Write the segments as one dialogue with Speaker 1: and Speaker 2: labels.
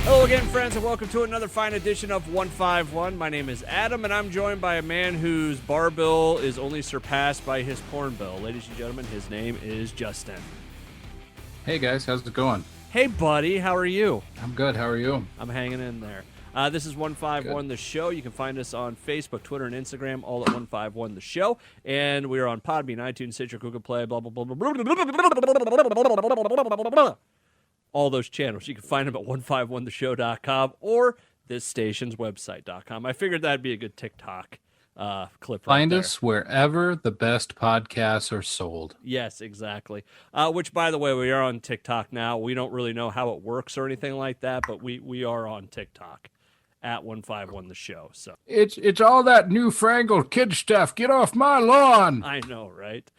Speaker 1: Hello again, friends, and welcome to another fine edition of 151. My name is Adam, and I'm joined by a man whose bar bill is only surpassed by his porn bill. Ladies and gentlemen, his name is Justin.
Speaker 2: Hey guys, how's it going?
Speaker 1: Hey buddy, how are you?
Speaker 2: I'm good, how are you?
Speaker 1: I'm hanging in there. This is 151 The Show. You can find us on Facebook, Twitter, and Instagram, all at 151 The Show. And we are on Podbean, iTunes, Stitcher, Google Play, blah, blah, blah, blah, blah, blah. All those channels. You can find them at 151theshow.com or this station's website.com. I figured that'd be a good TikTok clip right
Speaker 2: Find
Speaker 1: there.
Speaker 2: us wherever the best podcasts are sold.
Speaker 1: Yes, exactly. Which, by the way, we are on TikTok now. We don't really know how it works or anything like that, but we are on TikTok at 151 The Show. So
Speaker 2: It's all that newfangled kid stuff. Get off my lawn.
Speaker 1: I know, right?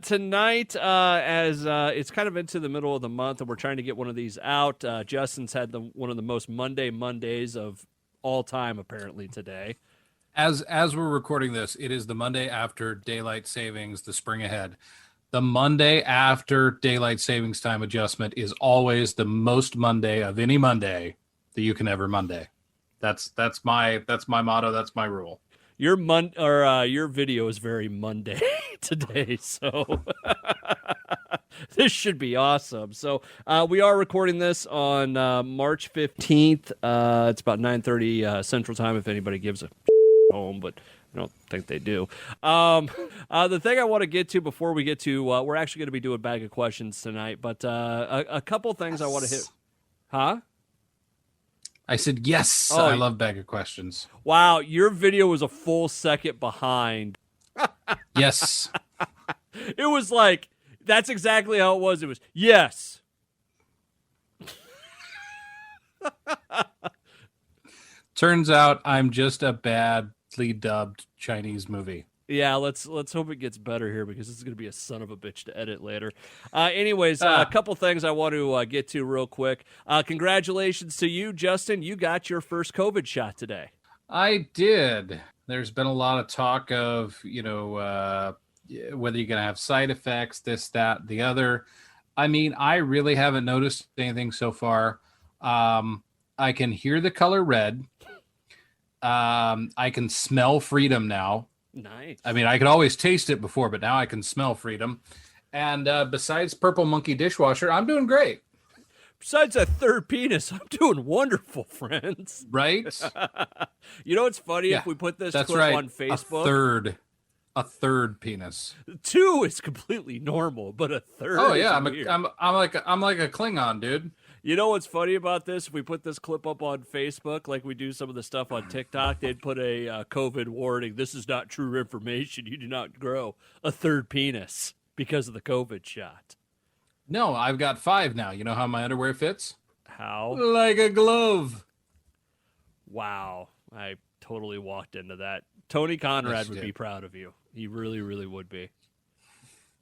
Speaker 1: Tonight, as it's kind of into the middle of the month, and we're trying to get one of these out. Justin's had one of the most Mondays of all time, apparently, today.
Speaker 2: As we're recording this, it is the Monday after daylight savings, the spring ahead. The Monday after daylight savings time adjustment is always the most Monday of any Monday that you can ever Monday. That's my motto. That's my rule.
Speaker 1: Your your video is very Monday today, so this should be awesome. So we are recording this on March 15th. It's about 9:30 Central Time. If anybody gives a home, but I don't think they do. The thing I want to get to before we get to, we're actually going to be doing bag of questions tonight, but a couple things I want to hit. Huh?
Speaker 2: I said, yes,
Speaker 1: oh,
Speaker 2: I love bag of questions.
Speaker 1: Wow, your video was a full second behind.
Speaker 2: Yes.
Speaker 1: It was like, that's exactly how it was. It was, yes.
Speaker 2: Turns out I'm just a badly dubbed Chinese movie.
Speaker 1: Yeah, let's hope it gets better here because this is going to be a son of a bitch to edit later. Anyways, a couple things I want to get to real quick. Congratulations to you, Justin. You got your first COVID shot today.
Speaker 2: I did. There's been a lot of talk of, whether you're going to have side effects, this, that, the other. I mean, I really haven't noticed anything so far. I can hear the color red. I can smell freedom now.
Speaker 1: Nice.
Speaker 2: I mean, I could always taste it before, but now I can smell freedom. And besides Purple Monkey Dishwasher, I'm doing great.
Speaker 1: Besides that third penis, I'm doing wonderful, friends.
Speaker 2: Right?
Speaker 1: You know what's funny?
Speaker 2: Yeah,
Speaker 1: If we put this
Speaker 2: that's
Speaker 1: clip
Speaker 2: right.
Speaker 1: on Facebook,
Speaker 2: a third penis.
Speaker 1: 2 is completely normal, but a third.
Speaker 2: Oh yeah,
Speaker 1: is weird.
Speaker 2: I'm like a Klingon, dude.
Speaker 1: You know what's funny about this? If we put this clip up on Facebook, like we do some of the stuff on TikTok, they'd put a COVID warning. This is not true information. You do not grow a third penis because of the COVID shot.
Speaker 2: No, I've got 5 now. You know how my underwear fits?
Speaker 1: How?
Speaker 2: Like a glove.
Speaker 1: Wow. I totally walked into that. Tony Conrad would be proud of you. He really, really would be.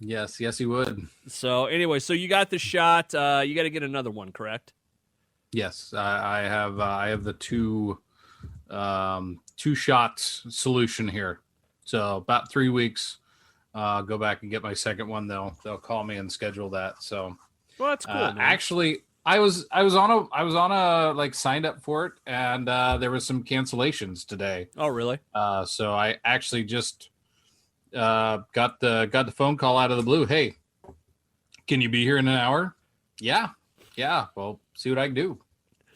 Speaker 2: Yes, he would.
Speaker 1: So anyway, so you got the shot. You got to get another one, correct?
Speaker 2: Yes, I have the two shots solution here. So about 3 weeks, go back and get my second one. They'll call me and schedule that. So
Speaker 1: well, that's cool.
Speaker 2: Actually, I was on a like signed up for it, and there was some cancellations today.
Speaker 1: Oh, really?
Speaker 2: So I actually just got the phone call out of the blue. Hey, can you be here in an hour? Yeah. Well, see what I can do.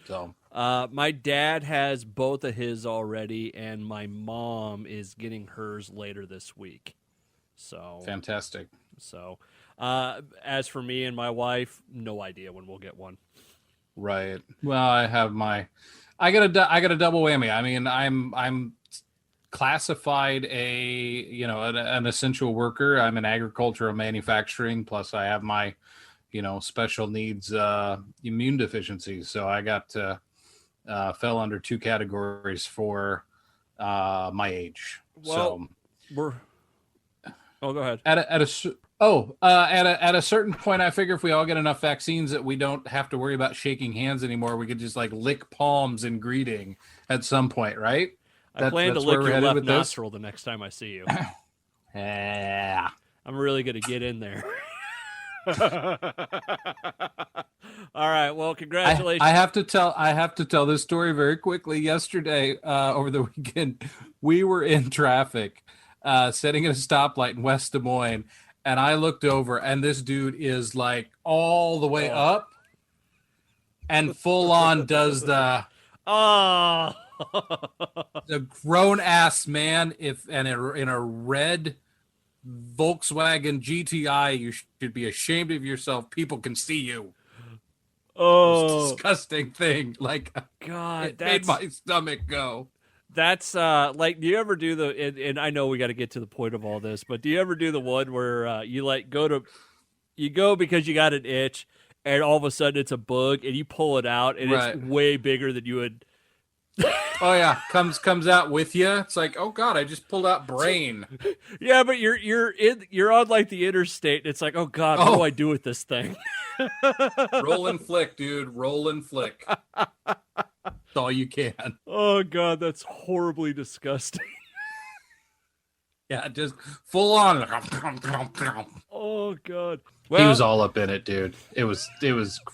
Speaker 2: So
Speaker 1: my dad has both of his already, and my mom is getting hers later this week. So
Speaker 2: fantastic.
Speaker 1: So as for me and my wife, no idea when we'll get one.
Speaker 2: Right. Well, I got a double whammy. I mean, I'm classified an essential worker. I'm in agricultural manufacturing, plus I have my special needs immune deficiencies, so I got fell under 2 categories for my age.
Speaker 1: Well,
Speaker 2: so
Speaker 1: go ahead.
Speaker 2: At a certain point, I figure if we all get enough vaccines that we don't have to worry about shaking hands anymore, we could just like lick palms in greeting at some point, right?
Speaker 1: I plan to lick your left nostril the next time I see you.
Speaker 2: Yeah.
Speaker 1: I'm really going to get in there. All right. Well, congratulations.
Speaker 2: I have to tell this story very quickly. Yesterday, over the weekend, we were in traffic, sitting at a stoplight in West Des Moines, and I looked over, and this dude is like all the way up, and full on does the
Speaker 1: Oh.
Speaker 2: the grown ass man in a red Volkswagen GTI. You should be ashamed of yourself. People can see you.
Speaker 1: Oh,
Speaker 2: Disgusting thing. Like,
Speaker 1: God,
Speaker 2: it made my stomach go.
Speaker 1: That's like, do you ever do and I know we got to get to the point of all this, but do you ever do the one where you like you go because you got an itch, and all of a sudden it's a bug, and you pull it out, and
Speaker 2: Right.
Speaker 1: it's way bigger than you would.
Speaker 2: Oh yeah, comes out with you. It's like, oh god, I just pulled out brain.
Speaker 1: Yeah, but you're on like the interstate, and it's like, oh God, what do I do with this thing?
Speaker 2: Roll and flick, dude. Roll and flick. That's all you can.
Speaker 1: Oh God, that's horribly disgusting.
Speaker 2: Yeah, just full on.
Speaker 1: Oh God.
Speaker 2: Well, he was all up in it, dude. It was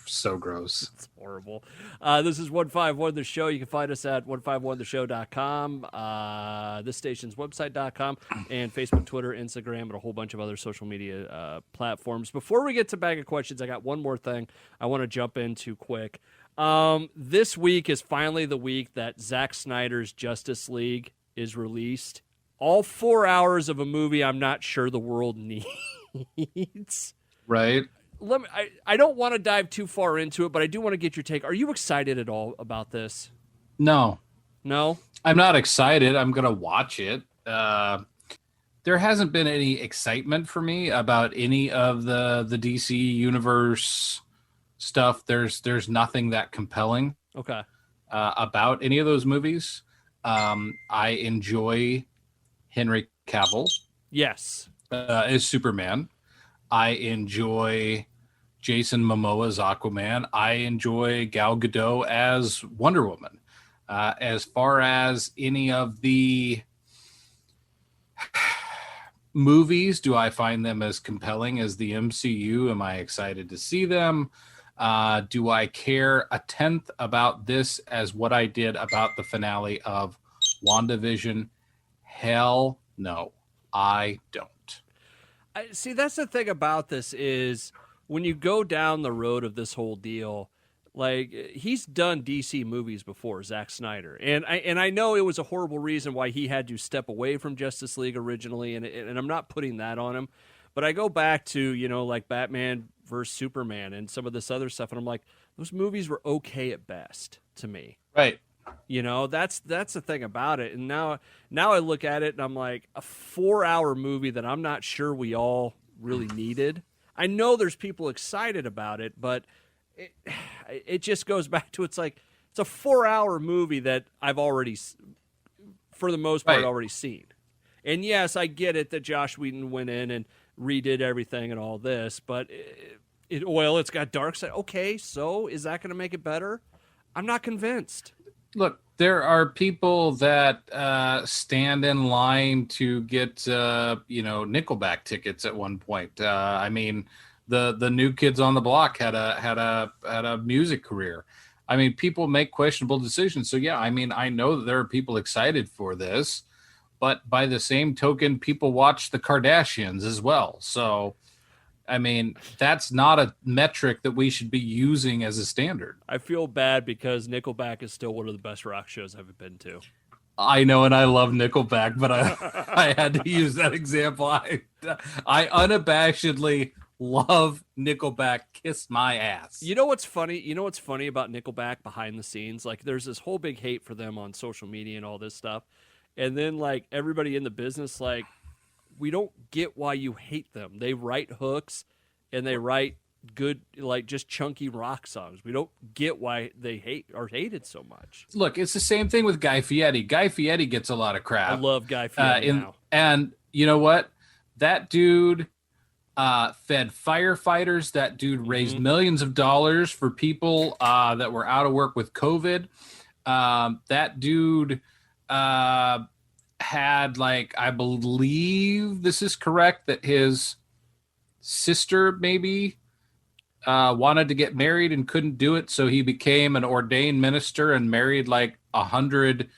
Speaker 2: so gross.
Speaker 1: It's horrible. This is 151 The Show. You can find us at 151theshow.com, this station's website.com, and Facebook, Twitter, Instagram, and a whole bunch of other social media platforms. Before we get to Bag of Questions, I got one more thing I want to jump into quick. This week is finally the week that Zack Snyder's Justice League is released. All 4 hours of a movie I'm not sure the world needs.
Speaker 2: Right.
Speaker 1: I don't want to dive too far into it, but I do want to get your take. Are you excited at all about this?
Speaker 2: No.
Speaker 1: No?
Speaker 2: I'm not excited. I'm going to watch it. There hasn't been any excitement for me about any of the DC universe stuff. There's nothing that compelling.
Speaker 1: Okay.
Speaker 2: About any of those movies. I enjoy Henry Cavill.
Speaker 1: Yes.
Speaker 2: As Superman. I enjoy Jason Momoa's Aquaman. I enjoy Gal Gadot as Wonder Woman. As far as any of the movies, do I find them as compelling as the MCU? Am I excited to see them? Do I care a tenth about this as what I did about the finale of WandaVision? Hell no, I don't.
Speaker 1: See, that's the thing about this is when you go down the road of this whole deal, like, he's done DC movies before, Zack Snyder, and I know it was a horrible reason why he had to step away from Justice League originally, and I'm not putting that on him, but I go back to, like Batman versus Superman and some of this other stuff, and I'm like, those movies were okay at best to me.
Speaker 2: Right.
Speaker 1: That's the thing about it. And now I look at it and I'm like, a 4-hour movie that I'm not sure we all really needed. I know there's people excited about it, but it just goes back to, it's a 4-hour movie that I've already, for the most part, already seen. And yes, I get it that Josh Whedon went in and redid everything and all this, but it's got dark side. Okay, so is that going to make it better? I'm not convinced.
Speaker 2: Look, there are people that stand in line to get Nickelback tickets at one point. I mean, the New Kids on the Block had a music career. I mean, people make questionable decisions. So yeah, I mean, I know that there are people excited for this, but by the same token, people watch the Kardashians as well. So I mean, that's not a metric that we should be using as a standard.
Speaker 1: I feel bad because Nickelback is still one of the best rock shows I've been to.
Speaker 2: I know, and I love Nickelback, but I had to use that example. I unabashedly love Nickelback. Kiss my ass.
Speaker 1: You know what's funny? You know what's funny about Nickelback behind the scenes? Like, there's this whole big hate for them on social media and all this stuff. And then, like, everybody in the business, like, we don't get why you hate them. They write hooks and they write good, like, just chunky rock songs. We don't get why they hated so much.
Speaker 2: Look, it's the same thing with Guy Fieri. Guy Fieri gets a lot of crap.
Speaker 1: I love Guy Fieri now.
Speaker 2: And you know what? That dude fed firefighters. That dude raised millions of dollars for people that were out of work with COVID. That dude had, like, I believe this is correct, that his sister maybe wanted to get married and couldn't do it, so he became an ordained minister and married like 100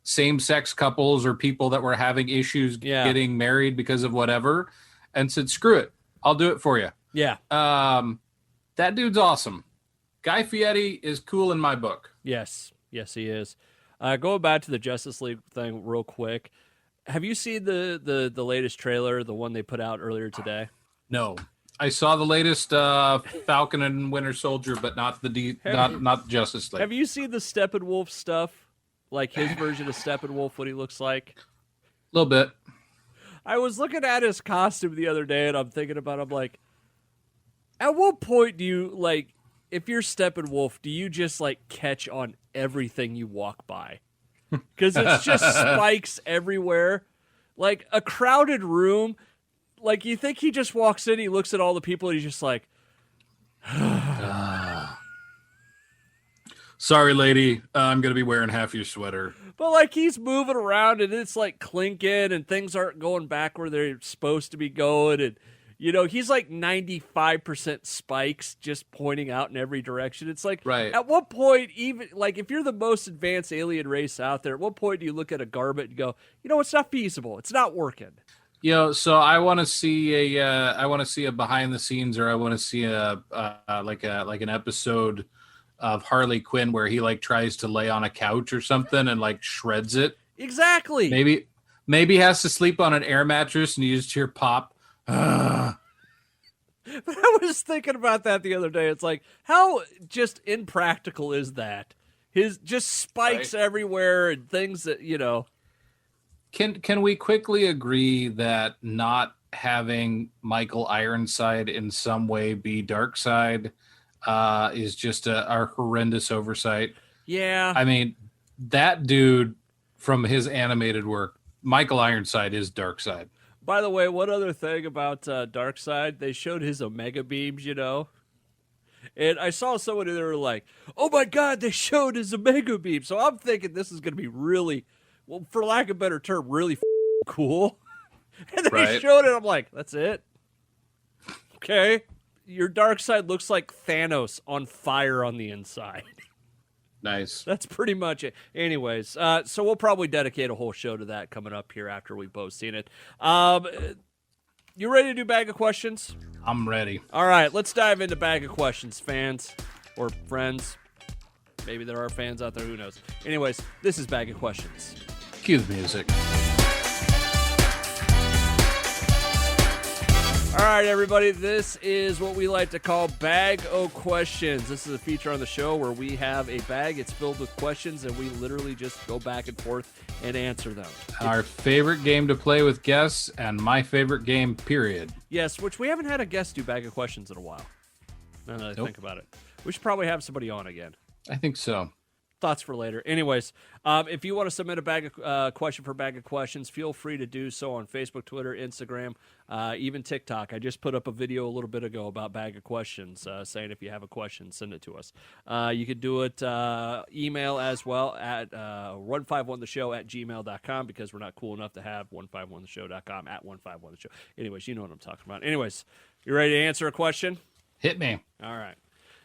Speaker 2: same-sex couples or people that were having issues getting married because of whatever, and said, screw it, I'll do it for you.
Speaker 1: Yeah.
Speaker 2: That dude's awesome. Guy Fieri is cool in my book.
Speaker 1: Yes, he is. Going back to the Justice League thing real quick, have you seen the latest trailer, the one they put out earlier today?
Speaker 2: No. I saw the latest Falcon and Winter Soldier, but not not Justice League.
Speaker 1: Have you seen the Steppenwolf stuff? Like his version of Steppenwolf, what he looks like?
Speaker 2: A little bit.
Speaker 1: I was looking at his costume the other day, and I'm thinking about, I'm like, at what point do you, like, if you're Steppenwolf, do you just, like, catch on everything you walk by? Because it's just spikes everywhere. Like, a crowded room, like, you think he just walks in, he looks at all the people, and he's just like,
Speaker 2: sorry, lady, I'm going to be wearing half your sweater.
Speaker 1: But, like, he's moving around, and it's, like, clinking, and things aren't going back where they're supposed to be going, and, you know, he's, like, 95% spikes just pointing out in every direction. It's like, At what point, even, like, if you're the most advanced alien race out there, at what point do you look at a garment and go, you know, it's not feasible, it's not working?
Speaker 2: You know, so I want to see a behind the scenes, or I want to see like an episode of Harley Quinn where he like tries to lay on a couch or something and like shreds it.
Speaker 1: Exactly.
Speaker 2: Maybe he has to sleep on an air mattress and you just hear pop.
Speaker 1: But I was thinking about that the other day. It's like, how just impractical is that? His just spikes everywhere and things that, you know.
Speaker 2: Can we quickly agree that not having Michael Ironside in some way be Darkseid is just a horrendous oversight?
Speaker 1: Yeah.
Speaker 2: I mean, that dude from his animated work, Michael Ironside is Darkseid.
Speaker 1: By the way, one other thing about Darkseid, they showed his Omega beams, you know? And I saw someone who were like, oh my God, they showed his Omega beam. So I'm thinking this is going to be really, well, for lack of a better term, really cool. And they showed it. I'm like, that's it? Okay. Your Darkseid looks like Thanos on fire on the inside.
Speaker 2: Nice.
Speaker 1: That's pretty much it. Anyways, so we'll probably dedicate a whole show to that coming up here after we've both seen it. You ready to do Bag of Questions?
Speaker 2: I'm ready.
Speaker 1: All right, let's dive into Bag of Questions, fans or friends. Maybe there are fans out there, who knows. Anyways, this is Bag of Questions.
Speaker 2: Cue the music.
Speaker 1: All right, everybody, this is what we like to call Bag of Questions. This is a feature on the show where we have a bag. It's filled with questions, and we literally just go back and forth and answer them.
Speaker 2: Our favorite game to play with guests, and my favorite game, period.
Speaker 1: Yes, which we haven't had a guest do Bag of Questions in a while. Now that I think about it. We should probably have somebody on again.
Speaker 2: I think so.
Speaker 1: Thoughts for later. Anyways, if you want to submit a question for Bag of Questions, feel free to do so on Facebook, Twitter, Instagram, even TikTok. I just put up a video a little bit ago about Bag of Questions, saying if you have a question, send it to us. You could do it email as well at 151theshow@gmail.com, because we're not cool enough to have 151theshow.com at 151theshow. Anyways, you know what I'm talking about. Anyways, you ready to answer a question?
Speaker 2: Hit me.
Speaker 1: All right.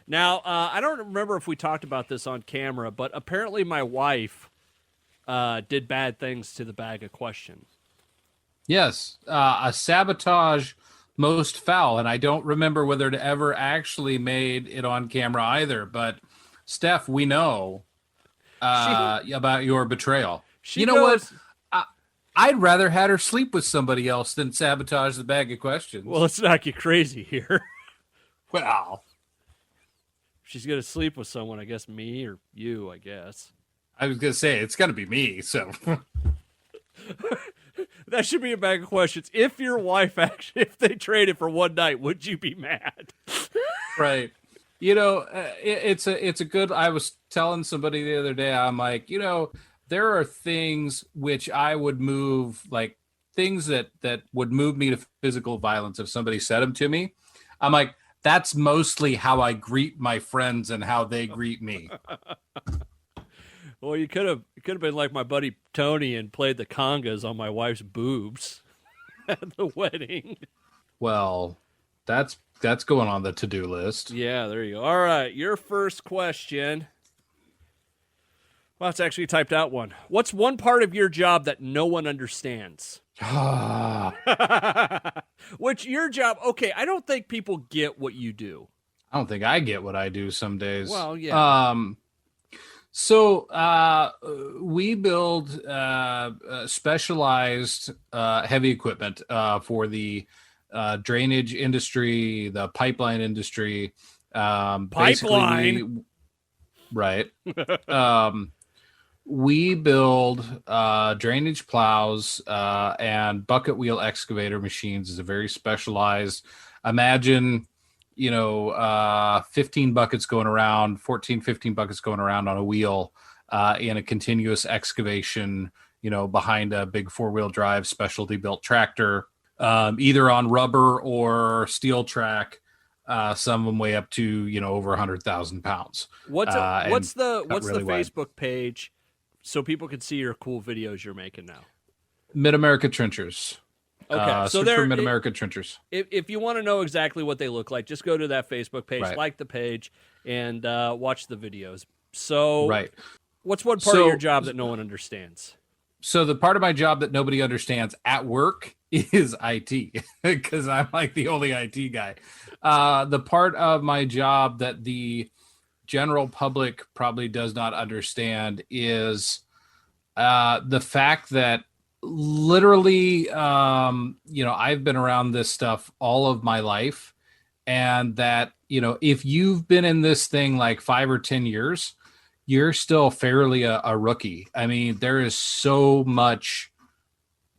Speaker 1: Now, I don't remember if we talked about this on camera, but apparently my wife did bad things to the Bag of Questions.
Speaker 2: Yes, a sabotage most foul, and I don't remember whether it ever actually made it on camera either, but Steph, we know about your betrayal. You know what? I'd rather had her sleep with somebody else than sabotage the Bag of Questions.
Speaker 1: Well, let's not get crazy here.
Speaker 2: Well...
Speaker 1: She's going to sleep with someone, I guess me or you, I guess.
Speaker 2: I was going to say, it's going to be me, so.
Speaker 1: That should be a Bag of Questions. If your wife actually, if they traded for one night, would you be mad?
Speaker 2: Right. You know, it's a good, I was telling somebody the other day, I'm like, you know, there are things which I would move, like things that would move me to physical violence if somebody said them to me. I'm like, that's mostly how I greet my friends and how they greet me.
Speaker 1: Well, you could have been like my buddy Tony and played the congas on my wife's boobs at the wedding.
Speaker 2: Well, That's going on the to-do list.
Speaker 1: Yeah, there you go. All right, your first question. Well, it's actually typed out one. What's one part of your job that no one understands? Which your job, okay, I don't think people get what you do.
Speaker 2: I don't think I get what I do some days.
Speaker 1: Well, yeah.
Speaker 2: So we build specialized heavy equipment for the drainage industry, the pipeline industry.
Speaker 1: Pipeline?
Speaker 2: Right. We build drainage plows and bucket wheel excavator machines. Is a very specialized. Imagine, 15 buckets going around, 14, 15 buckets going around on a wheel in a continuous excavation, behind a big 4-wheel drive specialty built tractor, either on rubber or steel track. Some of them weigh up to, over 100,000 pounds.
Speaker 1: What's the
Speaker 2: really wide.
Speaker 1: Facebook page so people can see your cool videos you're making now?
Speaker 2: Mid-America Trenchers.
Speaker 1: Okay, so
Speaker 2: they're Mid-America Trenchers.
Speaker 1: If you want to know exactly what they look like, just go to that Facebook page,
Speaker 2: Right.
Speaker 1: like the page, and watch the videos. So,
Speaker 2: Right.
Speaker 1: What's one part of your job that no one understands?
Speaker 2: So the part of my job that nobody understands at work is IT, because I'm like the only IT guy. The part of my job that the general public probably does not understand is the fact that literally, I've been around this stuff all of my life, and that, if you've been in this thing like 5 or 10 years, you're still fairly a rookie. I mean, there is so much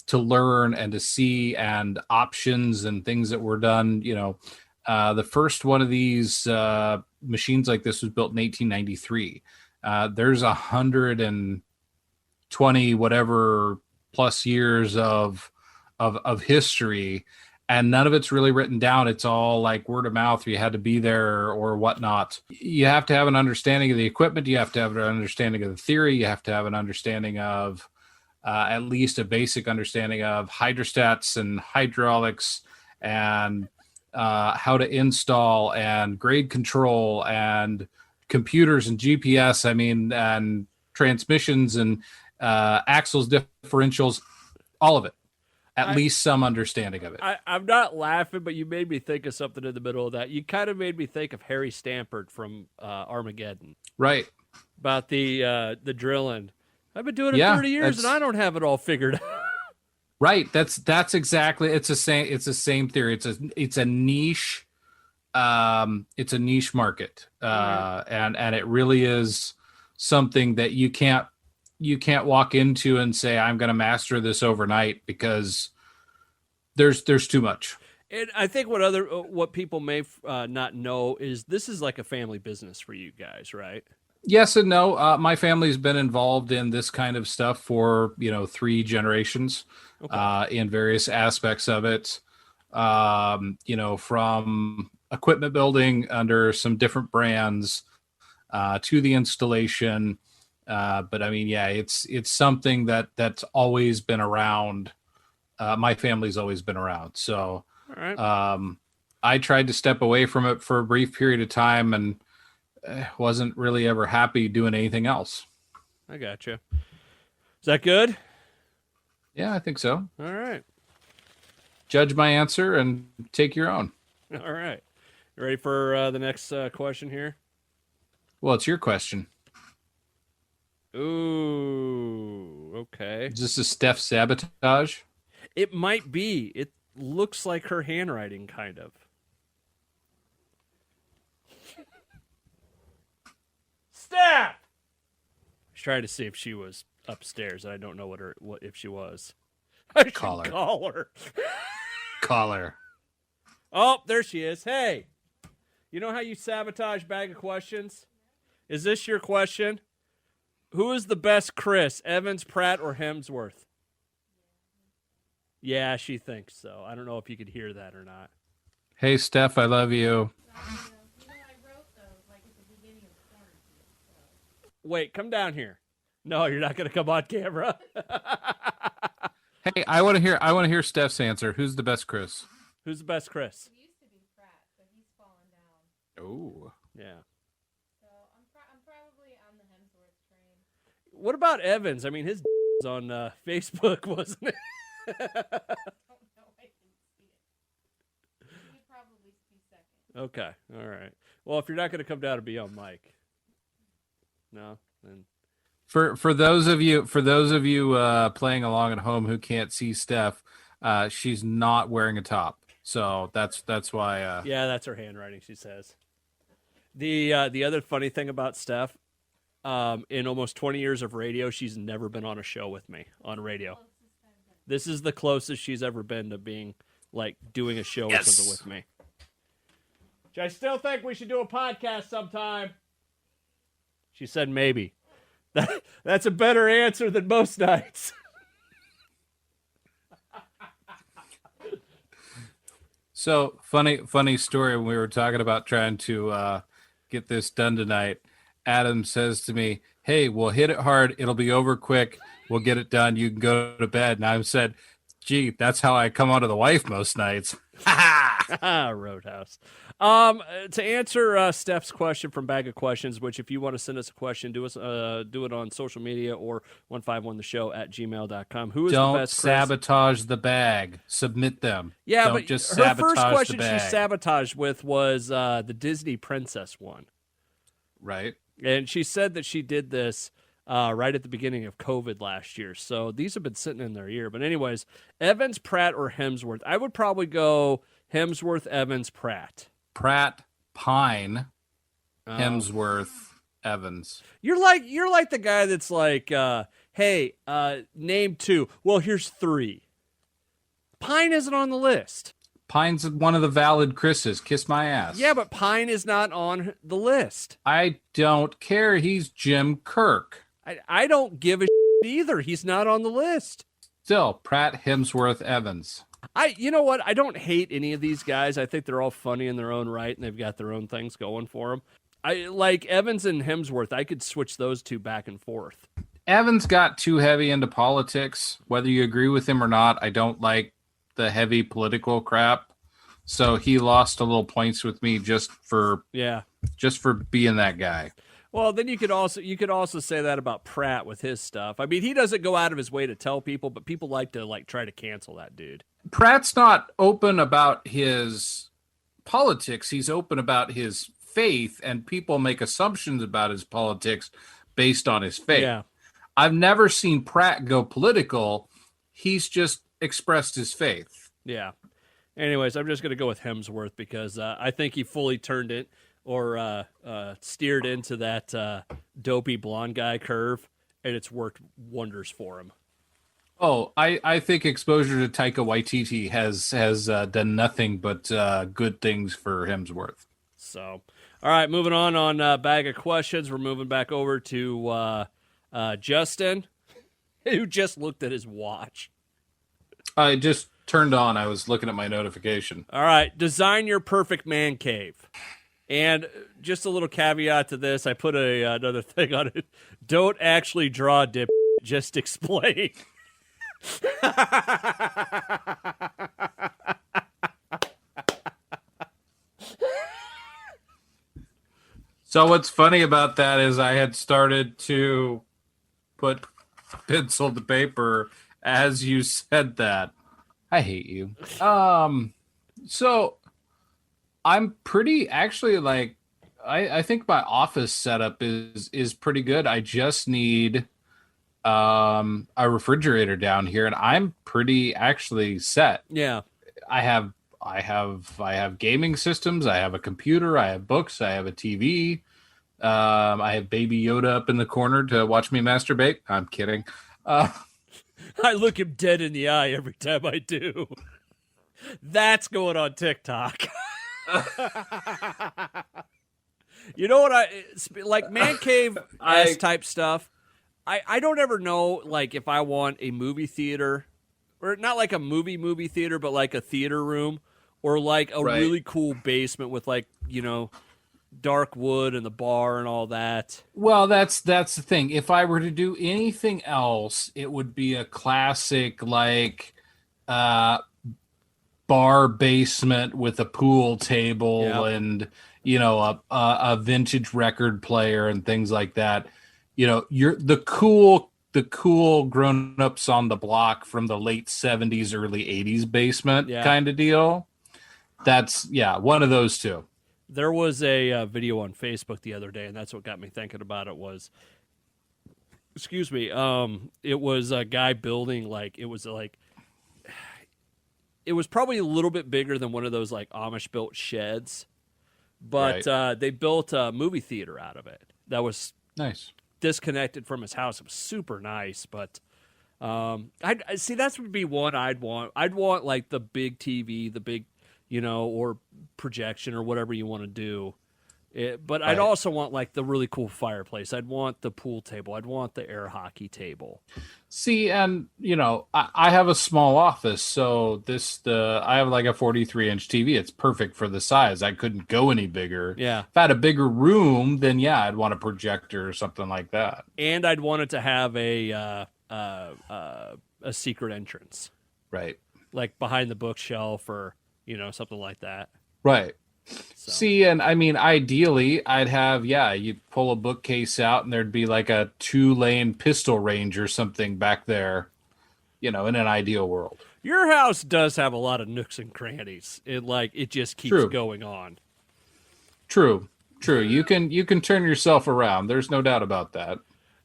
Speaker 2: to learn and to see, and options and things that were done. The first one of these machines like this was built in 1893. There's 120 whatever plus years of history, and none of it's really written down. It's all like word of mouth. You had to be there or whatnot. You have to have an understanding of the equipment. You have to have an understanding of the theory. You have to have an understanding of at least a basic understanding of hydrostats and hydraulics, and how to install and grade control and computers and GPS. I mean, and transmissions and axles, differentials, all of it. At least some understanding of it.
Speaker 1: I'm not laughing, but you made me think of something in the middle of that. You kind of made me think of Harry Stampert from Armageddon.
Speaker 2: Right.
Speaker 1: About the drilling. I've been doing it 30 years and I don't have it all figured out.
Speaker 2: Right. That's exactly. It's the same theory. It's a niche. It's a niche market, and it really is something that you can't walk into and say, I'm going to master this overnight, because there's too much.
Speaker 1: And I think what people may not know is this is like a family business for you guys, right?
Speaker 2: Yes and no. My family's been involved in this kind of stuff for 3 generations, in various aspects of it. From equipment building under some different brands to the installation. But I mean, yeah, it's something that's always been around. My family's always been around. So
Speaker 1: all right.
Speaker 2: I tried to step away from it for a brief period of time, and wasn't really ever happy doing anything else.
Speaker 1: I gotcha. Is that good?
Speaker 2: Yeah, I think so.
Speaker 1: All right.
Speaker 2: Judge my answer and take your own.
Speaker 1: All right. You ready for the next question here?
Speaker 2: Well, it's your question.
Speaker 1: Ooh, okay.
Speaker 2: Is this a Steph sabotage?
Speaker 1: It might be. It looks like her handwriting, kind of. Steph! I was trying to see if she was upstairs. I don't know what if she was. I should
Speaker 2: Call her.
Speaker 1: Call her.
Speaker 2: Call her.
Speaker 1: Oh, there she is. Hey, you know how you sabotage Bag of Questions? Is this your question? Who is the best Chris, Evans, Pratt, or Hemsworth? Yeah, she thinks so. I don't know if you could hear that or not.
Speaker 2: Hey, Steph, I love you.
Speaker 1: Wait, come down here. No, you're not going to come on camera.
Speaker 2: Hey, I want to hear Steph's answer. Who's the best Chris?
Speaker 1: Who's the best Chris?
Speaker 2: Oh.
Speaker 1: Yeah.
Speaker 3: So I'm probably on the Hemsworth train.
Speaker 1: What about Evans? I mean, his was on Facebook, wasn't it?
Speaker 3: I don't know. I didn't see it. He'd probably be second.
Speaker 1: Okay. All right. Well, if you're not going to come down and be on mic, no, then
Speaker 2: For those of you playing along at home who can't see Steph, she's not wearing a top, so that's why.
Speaker 1: yeah, that's her handwriting. She says. The other funny thing about Steph, in almost 20 years of radio, she's never been on a show with me on radio. This is the closest she's ever been to being like doing a show or something with me. Which I still think we should do a podcast sometime. She said maybe. That's a better answer than most nights.
Speaker 2: So funny story. When we were talking about trying to get this done tonight, Adam says to me, "Hey, we'll hit it hard. It'll be over quick. We'll get it done. You can go to bed." And I said, "Gee, that's how I come onto the wife most nights."
Speaker 1: Roadhouse. To answer Steph's question from Bag of Questions, which if you want to send us a question, do it on social media or 151theshow@gmail.com. Who is
Speaker 2: Don't
Speaker 1: the best?
Speaker 2: sabotage the bag. Submit them.
Speaker 1: Yeah,
Speaker 2: Don't
Speaker 1: but
Speaker 2: just
Speaker 1: her
Speaker 2: sabotage
Speaker 1: first question
Speaker 2: the
Speaker 1: she
Speaker 2: bag.
Speaker 1: sabotaged with was the Disney princess one.
Speaker 2: Right.
Speaker 1: And she said that she did this right at the beginning of COVID last year. So these have been sitting in their ear. But anyways, Evans, Pratt, or Hemsworth? I would probably go Hemsworth, Evans, Pratt.
Speaker 2: Pratt, Pine, Hemsworth, Evans.
Speaker 1: You're like the guy that's like, hey, name two. Well, here's three. Pine isn't on the list.
Speaker 2: Pine's one of the valid Chris's. Kiss my ass.
Speaker 1: Yeah, but Pine is not on the list.
Speaker 2: I don't care. He's Jim Kirk.
Speaker 1: I don't give a either. He's not on the list.
Speaker 2: Still, Pratt, Hemsworth, Evans.
Speaker 1: You know what? I don't hate any of these guys. I think they're all funny in their own right, and they've got their own things going for them. I like Evans and Hemsworth. I could switch those two back and forth.
Speaker 2: Evans got too heavy into politics. Whether you agree with him or not, I don't like the heavy political crap. So he lost a little points with me just for being that guy.
Speaker 1: Well, then you could also say that about Pratt with his stuff. I mean, he doesn't go out of his way to tell people, but people like to try to cancel that dude.
Speaker 2: Pratt's not open about his politics. He's open about his faith, and people make assumptions about his politics based on his faith.
Speaker 1: Yeah.
Speaker 2: I've never seen Pratt go political. He's just expressed his faith.
Speaker 1: Yeah. Anyways, I'm just going to go with Hemsworth because I think he fully turned it or steered into that dopey blonde guy curve, and it's worked wonders for him.
Speaker 2: Oh, I think exposure to Taika Waititi has done nothing but good things for Hemsworth.
Speaker 1: So, all right, moving on Bag of Questions. We're moving back over to Justin, who just looked at his watch.
Speaker 2: I just turned on. I was looking at my notification.
Speaker 1: All right, design your perfect man cave. And just a little caveat to this, I put another thing on it. Don't actually draw dip, just explain.
Speaker 2: So what's funny about that is I had started to put pencil to paper as you said that. I hate you. So I'm pretty actually I think my office setup is pretty good. I just need a refrigerator down here, and I'm pretty actually set.
Speaker 1: Yeah.
Speaker 2: I have gaming systems, I have a computer, I have books, I have a TV. I have Baby Yoda up in the corner to watch me masturbate. I'm kidding.
Speaker 1: I look him dead in the eye every time I do. That's going on TikTok. You know what like man cave type stuff. I don't ever know if I want a movie theater, or not like a movie theater, but like a theater room, or really cool basement with dark wood and the bar and all that.
Speaker 2: Well, that's the thing. If I were to do anything else, it would be a classic boat bar basement with a pool table
Speaker 1: Yep.
Speaker 2: and, you know, a vintage record player and things like that. You know, you're the cool grown-ups on the block from the late 70s, early 80s basement
Speaker 1: Yeah.
Speaker 2: kind of deal. That's, yeah, one of those two.
Speaker 1: There was a video on Facebook the other day, and that's what got me thinking about it was, excuse me, it was a guy building, it was probably a little bit bigger than one of those like Amish built sheds, but they built a movie theater out of it that was
Speaker 2: Nice.
Speaker 1: disconnected from his house. It was super nice, but I see that would be one I'd want. I'd want like the big TV, the big, or projection or whatever you want to do. But I'd also want like the really cool fireplace. I'd want the pool table. I'd want the air hockey table.
Speaker 2: See, and I have a small office, so I have like a 43-inch TV. It's perfect for the size. I couldn't go any bigger.
Speaker 1: Yeah.
Speaker 2: If I had a bigger room, then yeah, I'd want a projector or something like that.
Speaker 1: And I'd want it to have a secret entrance,
Speaker 2: Right.
Speaker 1: like behind the bookshelf or something like that.
Speaker 2: Right.
Speaker 1: So.
Speaker 2: See, and I mean, ideally, I'd have, you pull a bookcase out and there'd be like a 2-lane pistol range or something back there, in an ideal world.
Speaker 1: Your house does have a lot of nooks and crannies. It just keeps going on.
Speaker 2: True. You can turn yourself around. There's no doubt about that.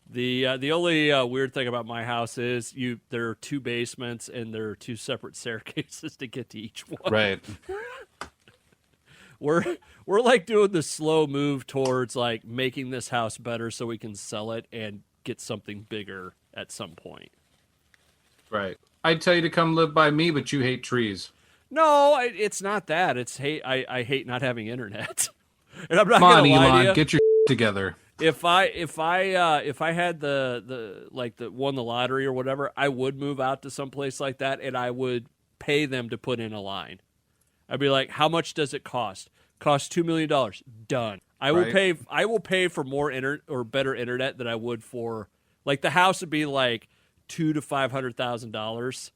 Speaker 1: The only weird thing about my house is there are 2 basements and there are 2 separate staircases to get to each one.
Speaker 2: Right.
Speaker 1: We're like doing the slow move towards like making this house better so we can sell it and get something bigger at some point.
Speaker 2: Right. I'd tell you to come live by me, but you hate trees.
Speaker 1: No, it's not that. It's hate. I hate not having internet. And I'm not
Speaker 2: Come on,
Speaker 1: gonna lie to
Speaker 2: Elon,
Speaker 1: you.
Speaker 2: get your together.
Speaker 1: If I had the won the lottery or whatever, I would move out to some place like that and I would pay them to put in a line. I'd be like, how much does it cost? Cost $2 million. Done. I will pay for more better internet than I would for like the house would be like $200,000 to $500,000.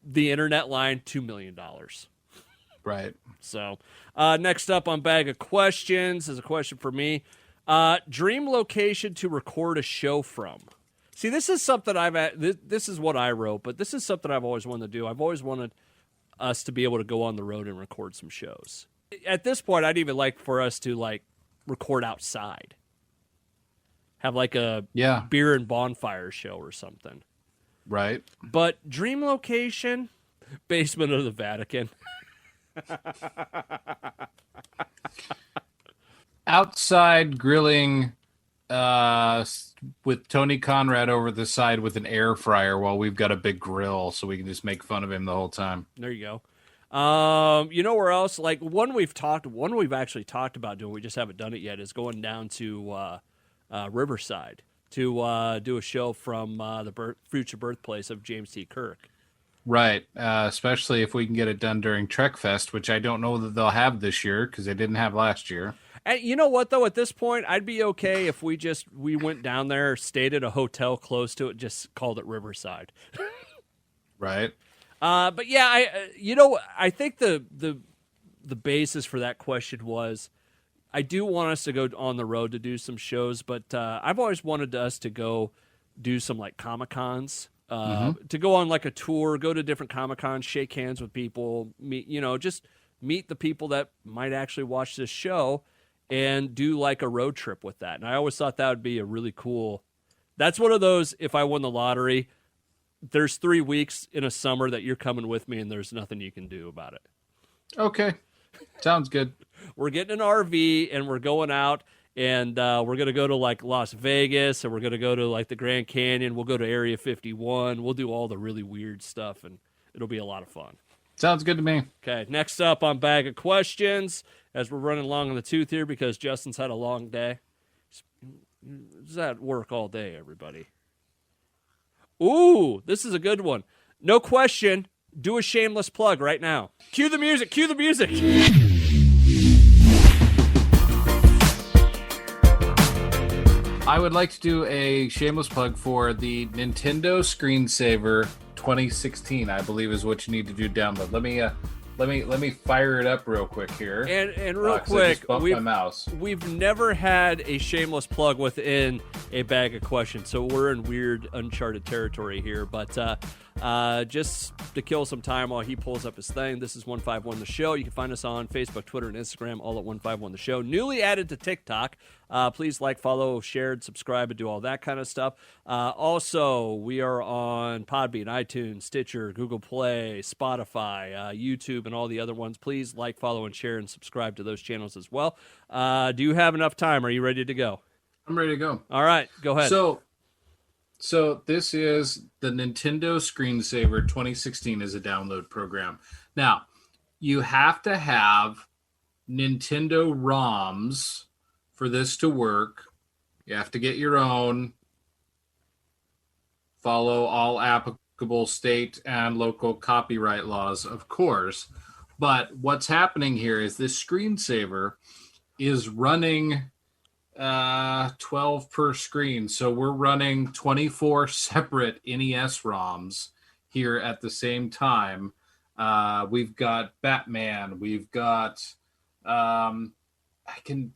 Speaker 1: The internet line $2 million.
Speaker 2: Right.
Speaker 1: So next up on Bag of Questions is a question for me. Dream location to record a show from. See, this is something this is what I wrote, but this is something I've always wanted to do. I've always wanted us to be able to go on the road and record some shows. At this point, I'd even like for us to like record outside. Have like a beer and bonfire show or something.
Speaker 2: Right.
Speaker 1: But dream location, basement of the Vatican.
Speaker 2: Outside grilling with Tony Conrad over the side with an air fryer while we've got a big grill so we can just make fun of him the whole time.
Speaker 1: There you go. You know where else? Like one we've actually talked about doing, we just haven't done it yet, is going down to Riverside to do a show from the future birthplace of James T. Kirk.
Speaker 2: Right, especially if we can get it done during Trek Fest, which I don't know that they'll have this year because they didn't have last year.
Speaker 1: And you know what, though? At this point, I'd be okay if we went down there, stayed at a hotel close to it, just called it Riverside.
Speaker 2: Right.
Speaker 1: But yeah, I think the basis for that question was I do want us to go on the road to do some shows, but I've always wanted us to go do some like Comic-Cons, to go on like a tour, go to different Comic-Cons, shake hands with people, just meet the people that might actually watch this show and do like a road trip with that. And I always thought that would be a really cool. That's one of those, if I won the lottery, there's 3 weeks in a summer that you're coming with me and there's nothing you can do about it.
Speaker 2: Okay. Sounds good.
Speaker 1: We're getting an RV and we're going out and we're going to go to like Las Vegas and we're going to go to like the Grand Canyon. We'll go to Area 51. We'll do all the really weird stuff and it'll be a lot of fun.
Speaker 2: Sounds good to me.
Speaker 1: Okay, next up on Bag of Questions, as we're running long in the tooth here because Justin's had a long day. He's at work all day, everybody. Ooh, this is a good one. No question. Do a shameless plug right now. Cue the music. Cue the music.
Speaker 2: I would like to do a shameless plug for the Nintendo Screensaver 2016, I believe is what you need to do download. Let let me fire it up real quick here.
Speaker 1: And real
Speaker 2: 'cause I
Speaker 1: quick,
Speaker 2: just bumped my mouse.
Speaker 1: we've never had a shameless plug within a bag of questions, so we're in weird, uncharted territory here. But just to kill some time while he pulls up his thing, this is 151 The Show. You can find us on Facebook, Twitter, and Instagram, all at 151 The Show. Newly added to TikTok. Please like, follow, share, and subscribe, and do all that kind of stuff. Also, we are on Podbean, iTunes, Stitcher, Google Play, Spotify, YouTube, and all the other ones. Please like, follow, and share, and subscribe to those channels as well. Do you have enough time? Are you ready to go?
Speaker 2: I'm ready to go.
Speaker 1: All right, go ahead.
Speaker 2: So this is the Nintendo Screensaver 2016 as a download program. Now, you have to have Nintendo ROMs for this to work. You have to get your own, follow all applicable state and local copyright laws, of course. But what's happening here is this screensaver is running 12 per screen. So we're running 24 separate NES ROMs here at the same time. We've got Batman. We've got I can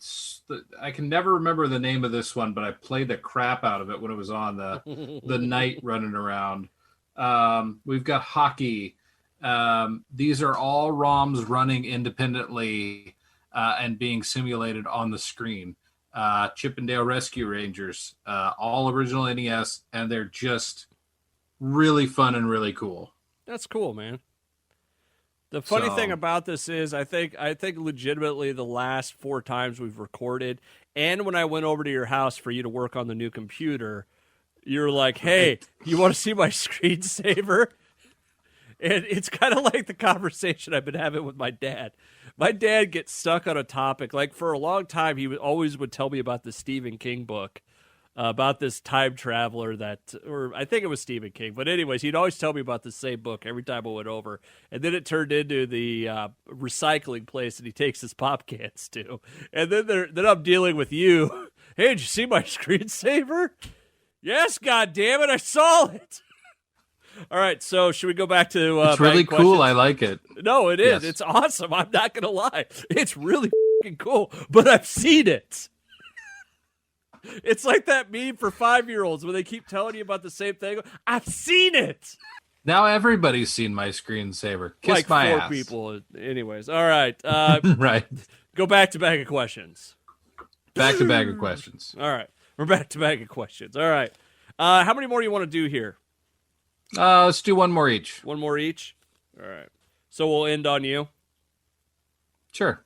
Speaker 2: never remember the name of this one, but I played the crap out of it when it was on the night running around. We've got hockey. These are all ROMs running independently and being simulated on the screen. Chippendale Rescue Rangers, all original NES, and they're just really fun and really cool.
Speaker 1: That's cool, man. The funny thing about this is I think legitimately the last 4 times we've recorded, and when I went over to your house for you to work on the new computer, you're like, hey, you want to see my screensaver? And it's kind of like the conversation I've been having with my dad. My dad gets stuck on a topic. Like, for a long time, he always would tell me about the Stephen King book, about this time traveler or I think it was Stephen King. But anyways, he'd always tell me about the same book every time I went over. And then it turned into the recycling place that he takes his pop cans to. And then I'm dealing with you. Hey, did you see my screensaver? Yes, goddammit, I saw it. All right, so should we go back to
Speaker 2: it's really cool. I like it.
Speaker 1: No, it is. Yes. It's awesome. I'm not going to lie. It's really fucking cool, but I've seen it. It's like that meme for 5-year-olds where they keep telling you about the same thing. I've seen it.
Speaker 2: Now everybody's seen my screensaver. Kiss
Speaker 1: like
Speaker 2: my
Speaker 1: 4
Speaker 2: ass.
Speaker 1: people. Anyways, all right.
Speaker 2: Right.
Speaker 1: Go back to bag of questions.
Speaker 2: Back to bag of questions.
Speaker 1: All right. We're back to bag of questions. All right. How many more do you want to do here?
Speaker 2: Let's do one more each.
Speaker 1: One more each? All right. So we'll end on you?
Speaker 2: Sure.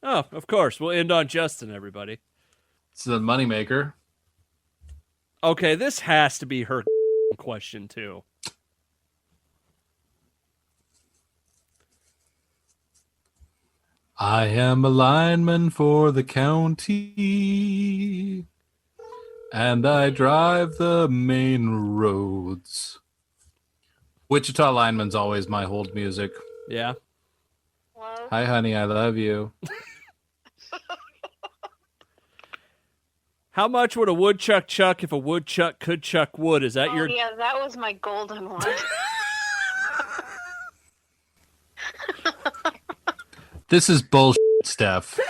Speaker 1: Oh, of course. We'll end on Justin, everybody.
Speaker 2: It's the moneymaker.
Speaker 1: Okay, this has to be her question, too.
Speaker 2: I am a lineman for the county, and I drive the main roads. Wichita lineman's always my hold music.
Speaker 1: Yeah.
Speaker 3: Hello?
Speaker 2: Hi, honey, I love you.
Speaker 1: How much would a woodchuck chuck if a woodchuck could chuck wood? Is that your...
Speaker 3: Yeah, that was my golden one.
Speaker 2: This is bullshit, Steph.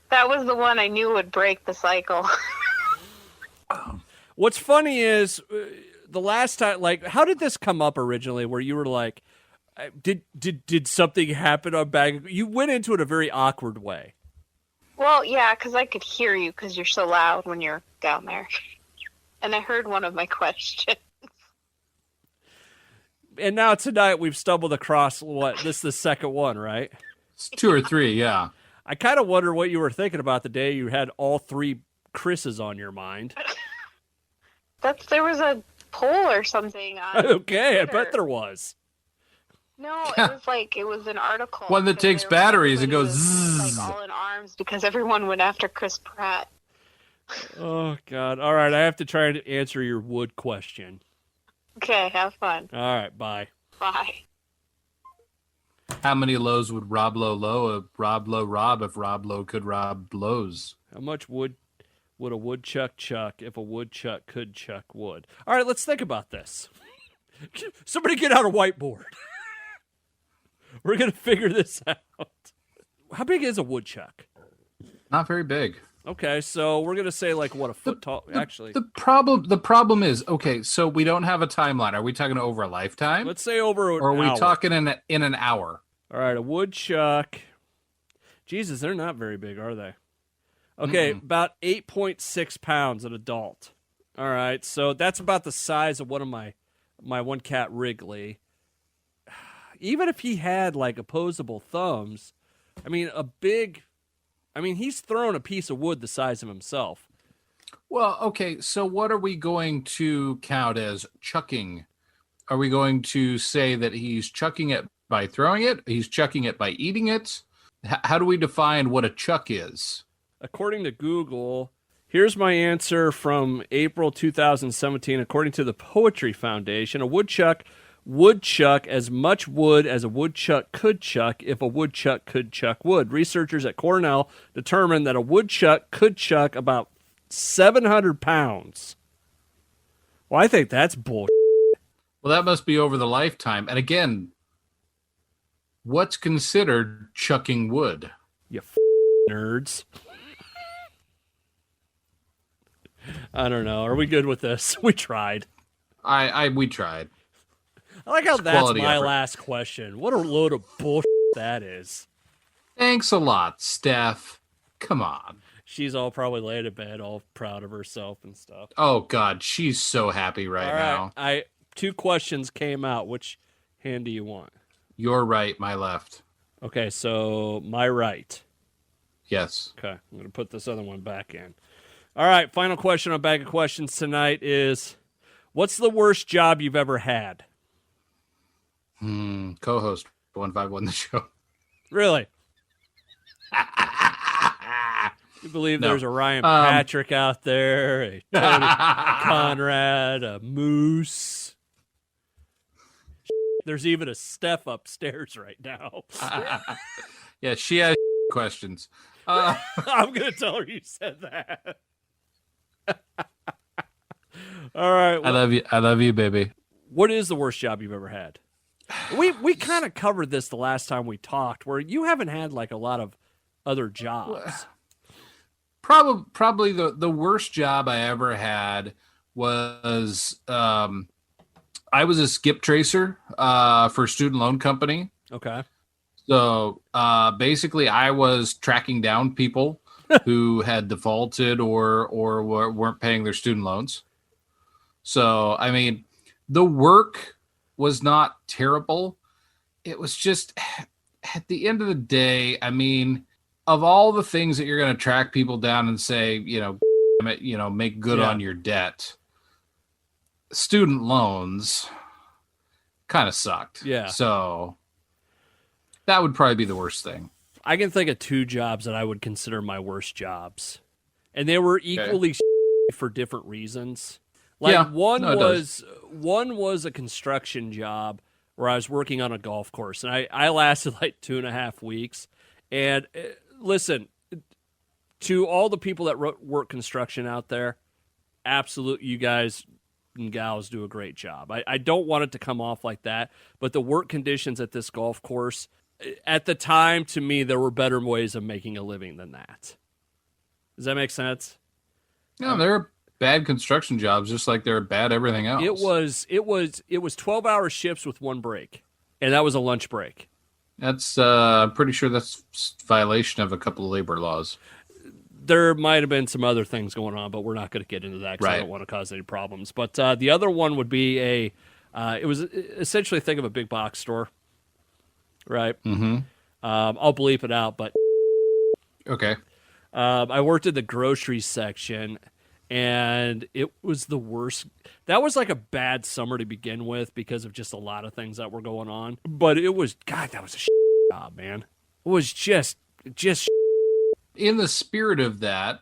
Speaker 3: That was the one I knew would break the cycle.
Speaker 1: What's funny is the last time, like, how did this come up originally where you were like, did something happen on bag? You went into it a very awkward way.
Speaker 3: Well, yeah, because I could hear you because you're so loud when you're down there. And I heard one of my questions.
Speaker 1: And now tonight we've stumbled across, this is the second one, right?
Speaker 2: It's 2 or 3, yeah.
Speaker 1: I kind of wonder what you were thinking about the day you had all 3 Chris's on your mind.
Speaker 3: There was a poll or something on
Speaker 1: Okay,
Speaker 3: Twitter.
Speaker 1: I bet there was.
Speaker 3: No, it was an article.
Speaker 2: One that takes batteries and goes
Speaker 3: everybody was,
Speaker 2: zzz.
Speaker 3: like, all in arms because everyone went after Chris Pratt.
Speaker 1: Oh, God. All right, I have to try and answer your wood question.
Speaker 3: Okay, have fun.
Speaker 1: All right, bye.
Speaker 3: Bye.
Speaker 2: How many lows would Rob Lowe rob if Rob Lowe could rob lows?
Speaker 1: How much wood would a woodchuck chuck if a woodchuck could chuck wood? All right, let's think about this. Somebody get out a whiteboard. We're going to figure this out. How big is a woodchuck?
Speaker 2: Not very big.
Speaker 1: Okay, so we're going to say like what, a foot tall? Actually,
Speaker 2: the problem is, okay, so we don't have a timeline. Are we talking over a lifetime?
Speaker 1: let's say over an
Speaker 2: or are we
Speaker 1: hour.
Speaker 2: talking in an hour?
Speaker 1: All right, a woodchuck. Jesus, they're not very big, are they? Okay, about 8.6 pounds an adult. All right, so that's about the size of one of my one cat Wrigley. Even if he had like opposable thumbs, I mean, he's throwing a piece of wood the size of himself.
Speaker 2: Well, okay, so what are we going to count as chucking? Are we going to say that he's chucking it by throwing it? He's chucking it by eating it? How do we define what a chuck is?
Speaker 1: According to Google, here's my answer from April 2017. According to the Poetry Foundation, a woodchuck would chuck as much wood as a woodchuck could chuck if a woodchuck could chuck wood. Researchers at Cornell determined that a woodchuck could chuck about 700 pounds. Well, I think that's bullshit.
Speaker 2: Well, that must be over the lifetime. And again, what's considered chucking wood?
Speaker 1: You nerds. I don't know. Are we good with this? We tried.
Speaker 2: We tried.
Speaker 1: I like how that's my
Speaker 2: effort.
Speaker 1: last question. What a load of bullshit that is.
Speaker 2: Thanks a lot, Steph. Come on.
Speaker 1: She's all probably laid to bed, all proud of herself and stuff.
Speaker 2: Oh, God. She's so happy right now.
Speaker 1: Two questions came out. Which hand do you want?
Speaker 2: Your right, my left.
Speaker 1: Okay, so my right.
Speaker 2: Yes.
Speaker 1: Okay, I'm going to put this other one back in. All right, final question on Bag of Questions tonight is, what's the worst job you've ever had?
Speaker 2: Co-host 151 the show.
Speaker 1: Really? You believe there's a Ryan Patrick out there, a Tony Conrad, a Moose. There's even a Steph upstairs right now.
Speaker 2: Yeah, she has questions.
Speaker 1: I'm going to tell her you said that. All right.
Speaker 2: I love you. I love you, baby.
Speaker 1: What is the worst job you've ever had? We kind of covered this the last time we talked, where you haven't had like a lot of other jobs.
Speaker 2: Probably the worst job I ever had was I was a skip tracer for a student loan company.
Speaker 1: Okay.
Speaker 2: So basically, I was tracking down people who had defaulted or weren't paying their student loans. So, I mean, the work was not terrible. It was just, at the end of the day, I mean, of all the things that you're going to track people down and say, make good on your debt, student loans kind of sucked.
Speaker 1: Yeah.
Speaker 2: So that would probably be the worst thing.
Speaker 1: I can think of two jobs that I would consider my worst jobs, and they were equally for different reasons. Like one was a construction job where I was working on a golf course, and I lasted like 2.5 weeks. And listen, to all the people that work construction out there, absolute, you guys and gals do a great job. I don't want it to come off like that, but the work conditions at this golf course, at the time, to me, there were better ways of making a living than that. Does that make sense?
Speaker 2: No, there are bad construction jobs, just like there are bad everything else.
Speaker 1: It was 12-hour shifts with one break, and that was a lunch break.
Speaker 2: That's I'm pretty sure that's violation of a couple of labor laws.
Speaker 1: There might have been some other things going on, but we're not going to get into that because I don't want to cause any problems. But the other one would be it was essentially, think of a big box store, right?
Speaker 2: Mm-hmm.
Speaker 1: I'll bleep it out, but
Speaker 2: okay.
Speaker 1: I worked in the grocery section, and it was the worst. That was like a bad summer to begin with because of just a lot of things that were going on. But it was, God, that was a job, man. It was just.
Speaker 2: In the spirit of that,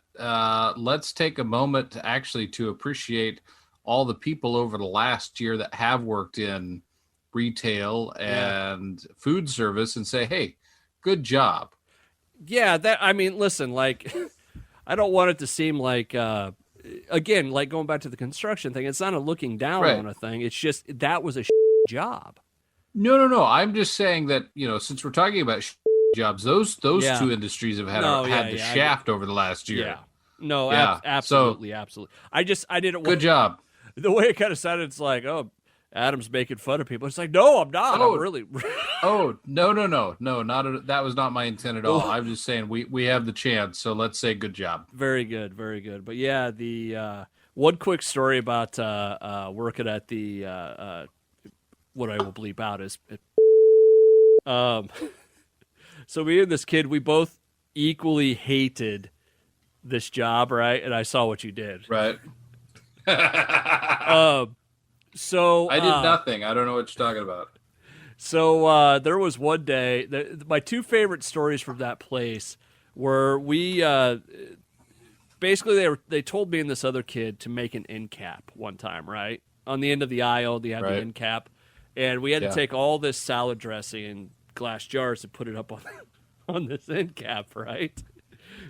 Speaker 2: let's take a moment to appreciate all the people over the last year that have worked in retail and food service and say, hey, good job.
Speaker 1: Yeah, listen, like, I don't want it to seem like again, like going back to the construction thing, it's not a looking down
Speaker 2: Right.
Speaker 1: on a thing. It's just that was a job.
Speaker 2: No. I'm just saying that, since we're talking about jobs, those
Speaker 1: Yeah.
Speaker 2: two industries have had the
Speaker 1: I
Speaker 2: shaft over the last year.
Speaker 1: Yeah. No,
Speaker 2: Yeah.
Speaker 1: absolutely, absolutely. I didn't.
Speaker 2: Good job.
Speaker 1: The way it kind of sounded, it's like, oh, Adam's making fun of people. It's like, no, I'm not.
Speaker 2: Oh.
Speaker 1: I'm really.
Speaker 2: Oh, no, that was not my intent at all. I'm just saying we have the chance, so let's say good job.
Speaker 1: Very good, very good. But yeah, the one quick story about working at the what I will bleep out is, so me and this kid, we both equally hated this job, right? And I saw what you did.
Speaker 2: Right.
Speaker 1: So
Speaker 2: I did nothing. I don't know what you're talking about.
Speaker 1: So there was one day, my two favorite stories from that place were we basically they told me and this other kid to make an end cap one time, right? On the end of the aisle, they had the end cap, and we had to take all this salad dressing in glass jars and put it up on this end cap, right?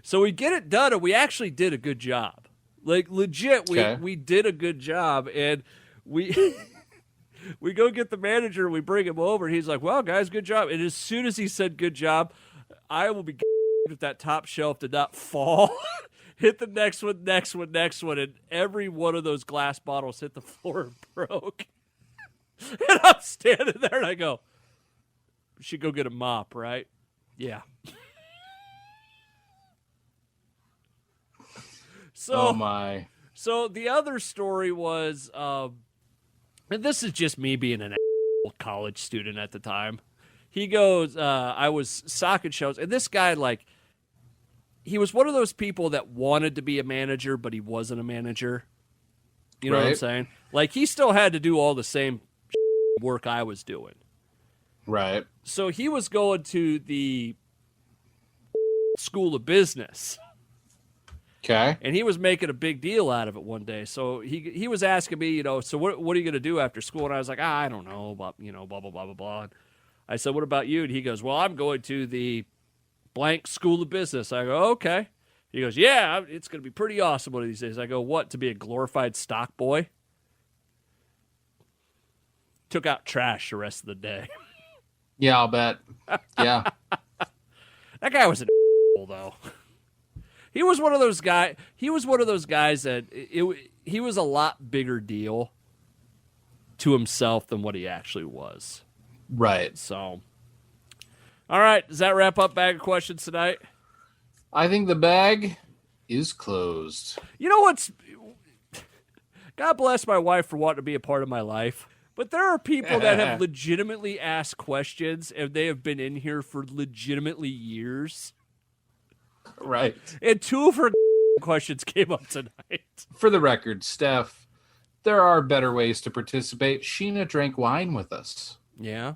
Speaker 1: So we get it done, and we actually did a good job. Like legit, we did a good job, and we. We go get the manager, and we bring him over, and he's like, well, guys, good job. And as soon as he said good job, I will be if that top shelf did not fall, hit the next one, and every one of those glass bottles hit the floor and broke. And I'm standing there, and I go, we should go get a mop, right? Yeah.
Speaker 2: Oh, my.
Speaker 1: So the other story was... and this is just me being an college student at the time. He goes, I was socket shelves, and this guy, like, he was one of those people that wanted to be a manager, but he wasn't a manager. You know what I'm saying? Like, he still had to do all the same work I was doing.
Speaker 2: Right.
Speaker 1: So he was going to the School of Business.
Speaker 2: Okay.
Speaker 1: And he was making a big deal out of it one day. So he was asking me, so what are you going to do after school? And I was like, I don't know, blah, blah, blah, blah, blah. And I said, what about you? And he goes, well, I'm going to the blank School of Business. I go, okay. He goes, yeah, it's going to be pretty awesome one of these days. I go, what, to be a glorified stock boy? Took out trash the rest of the day.
Speaker 2: Yeah, I'll bet. Yeah.
Speaker 1: That guy was an though. He was one of those guys. He was one of those guys that he was a lot bigger deal to himself than what he actually was.
Speaker 2: Right.
Speaker 1: So, all right. Does that wrap up Bag of Questions tonight?
Speaker 2: I think the bag is closed.
Speaker 1: You know what's? God bless my wife for wanting to be a part of my life. But there are people that have legitimately asked questions, and they have been in here for legitimately years.
Speaker 2: Right.
Speaker 1: And two of her questions came up tonight.
Speaker 2: For the record, Steph, there are better ways to participate. Sheena drank wine with us.
Speaker 1: Yeah.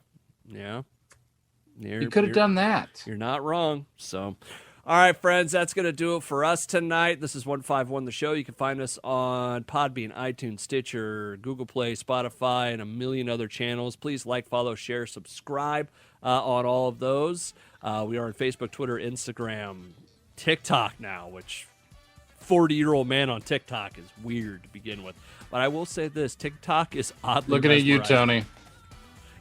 Speaker 2: You could have done that.
Speaker 1: You're not wrong. So, all right, friends, that's going to do it for us tonight. This is 151 The Show. You can find us on Podbean, iTunes, Stitcher, Google Play, Spotify, and a million other channels. Please like, follow, share, subscribe on all of those. We are on Facebook, Twitter, Instagram, TikTok now, which 40-year-old man on TikTok is weird to begin with. But I will say this, TikTok is oddly
Speaker 2: looking at you, Tony.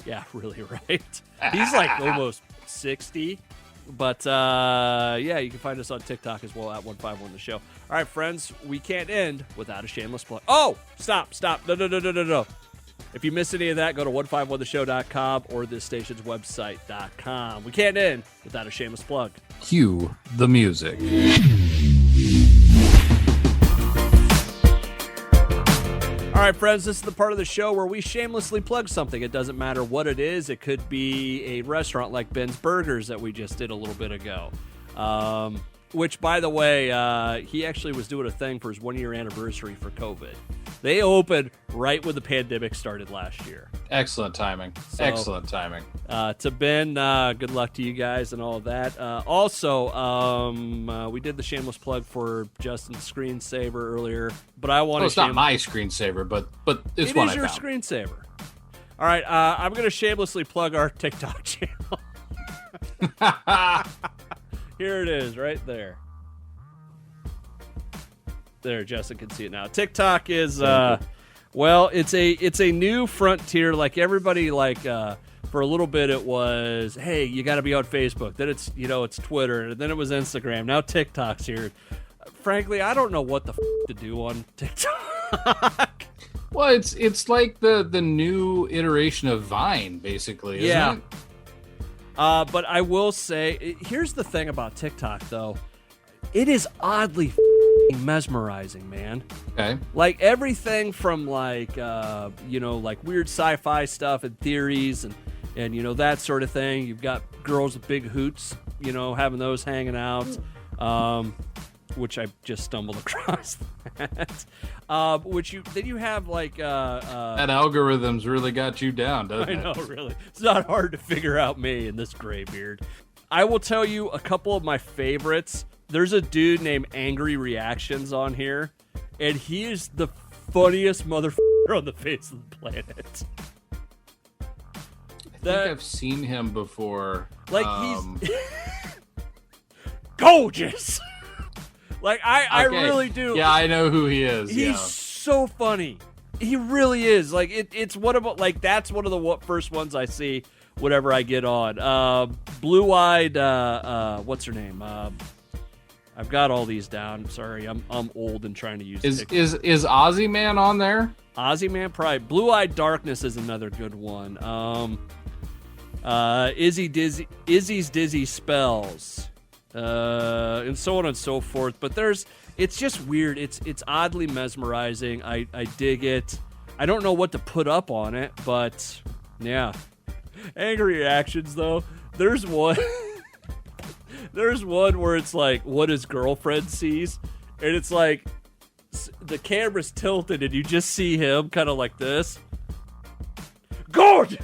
Speaker 1: Yeah, really right. He's like almost 60. But, yeah, you can find us on TikTok as well at 151 The Show. All right, friends, we can't end without a shameless plug. Oh, stop. No. If you missed any of that, go to 151theshow.com or this station's website.com. We can't end without a shameless plug.
Speaker 2: Cue the music.
Speaker 1: All right, friends, this is the part of the show where we shamelessly plug something. It doesn't matter what it is. It could be a restaurant like Ben's Burgers that we just did a little bit ago. Which, by the way, he actually was doing a thing for his one-year anniversary for COVID. They opened right when the pandemic started last year.
Speaker 2: Excellent timing. Excellent timing.
Speaker 1: To Ben, good luck to you guys and all of that. Also, we did the shameless plug for Justin's screensaver earlier, but I want to.
Speaker 2: It's not my screensaver, but it's
Speaker 1: it
Speaker 2: one
Speaker 1: is
Speaker 2: I
Speaker 1: your
Speaker 2: found.
Speaker 1: screensaver. All right, I'm going to shamelessly plug our TikTok channel. Here it is, right there. There, Justin can see it now. TikTok is well, it's a new frontier. Like everybody, for a little bit it was, hey, you got to be on Facebook. Then it's it's Twitter, and then it was Instagram. Now TikTok's here. Frankly, I don't know what the to do on TikTok.
Speaker 2: Well, it's like the new iteration of Vine, basically. Isn't it?
Speaker 1: But I will say, here's the thing about TikTok, though. It is oddly mesmerizing, man.
Speaker 2: Okay.
Speaker 1: Like everything from like weird sci-fi stuff and theories and that sort of thing. You've got girls with big hoots, having those hanging out, which I just stumbled across. That. Then you have like
Speaker 2: that algorithm's really got you down, doesn't it?
Speaker 1: I know, really. It's not hard to figure out me in this gray beard. I will tell you a couple of my favorites. There's a dude named Angry Reactions on here, and he is the funniest motherfucker on the face of the planet.
Speaker 2: I think I've seen him before.
Speaker 1: Like, he's gorgeous. Like, I really do.
Speaker 2: Yeah, I know who he is.
Speaker 1: He's so funny. He really is. Like, it's one of, like, that's one of the first ones I see whenever I get on. Blue-eyed, what's her name? I've got all these down. Sorry, I'm old and trying to use.
Speaker 2: Is Ozzy Man on there?
Speaker 1: Ozzy Man, probably. Blue-eyed Darkness is another good one. Izzy's Dizzy Spells, and so on and so forth. But it's just weird. It's oddly mesmerizing. I dig it. I don't know what to put up on it, but yeah. Angry Reactions, though. There's one. There's one where it's like what his girlfriend sees, and it's like the camera's tilted, and you just see him kind of like this. God!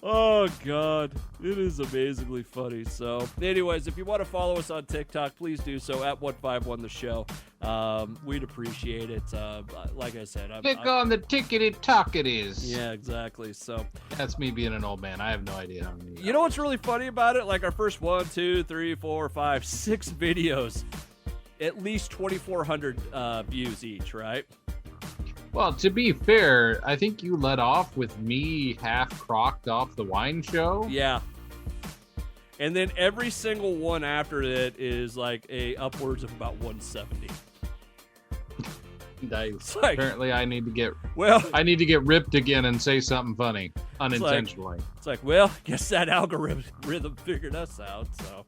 Speaker 1: Oh, God. It is amazingly funny. So, anyways, if you want to follow us on TikTok, please do so at 151 The Show. We'd appreciate it. Like I said,
Speaker 2: click on the tickety-tocketies.
Speaker 1: Yeah, exactly. So
Speaker 2: that's me being an old man. I have no idea how many.
Speaker 1: You know what's really funny about it? Like our first 1, 2, 3, 4, 5, 6 videos, at least 2,400 views each, right?
Speaker 2: Well, to be fair, I think you let off with me half crocked off the wine show.
Speaker 1: Yeah. And then every single one after it is like upwards of about 170.
Speaker 2: Nice.
Speaker 1: Like,
Speaker 2: apparently, I need to get ripped again and say something funny unintentionally.
Speaker 1: It's like, well, guess that algorithm figured us out. So,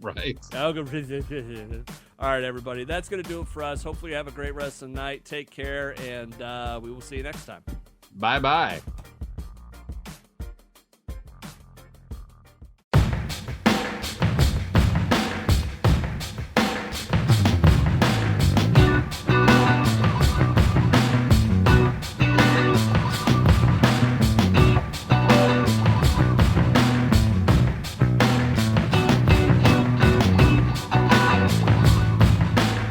Speaker 2: right.
Speaker 1: Algorithm. All right, everybody. That's going to do it for us. Hopefully, you have a great rest of the night. Take care, and we will see you next time.
Speaker 2: Bye-bye.